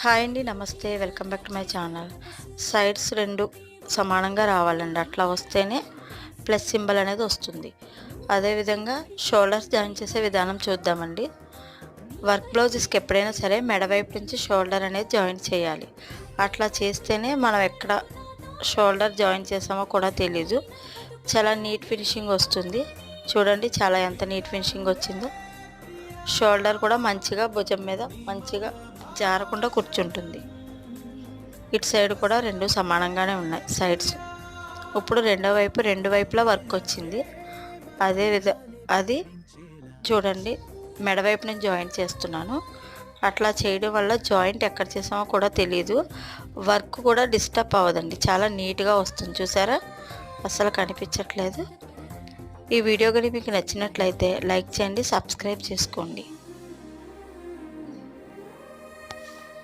Hi అండి, నమస్తే. Welcome back to my channel. Sides రెండు సమానంగా రావాలండి. అట్లా వస్తేనే ప్లస్ సింబల్ అనేది వస్తుంది. అదేవిధంగా షోల్డర్స్ జాయిన్ చేసే విధానం చూద్దామండి. వర్క్ బ్లౌజెస్కి ఎప్పుడైనా సరే మెడవైపు నుంచి షోల్డర్ అనేది జాయిన్ చేయాలి. అట్లా చేస్తేనే మనం ఎక్కడ షోల్డర్ జాయిన్ చేసామో కూడా తెలీదు. చాలా నీట్ ఫినిషింగ్ వస్తుంది. చూడండి ఎంత నీట్ ఫినిషింగ్ వచ్చిందో. షోల్డర్ కూడా మంచిగా భుజం మీద మంచిగా జారకుండా కూర్చుంటుంది. ఇటు సైడ్ కూడా రెండు సమానంగానే ఉన్నాయి సైడ్స్. ఇప్పుడు రెండు వైపులా వర్క్ వచ్చింది. అది చూడండి, మెడవైపు నేను జాయింట్ చేస్తున్నాను. అట్లా చేయడం వల్ల జాయింట్ ఎక్కడ చేసామో కూడా తెలియదు. వర్క్ కూడా డిస్టర్బ్ అవ్వదండి. చాలా నీట్గా వస్తుంది. చూసారా, అస్సలు కనిపించట్లేదు. ఈ వీడియో కానీ మీకు నచ్చినట్లయితే లైక్ చేయండి, సబ్స్క్రైబ్ చేసుకోండి.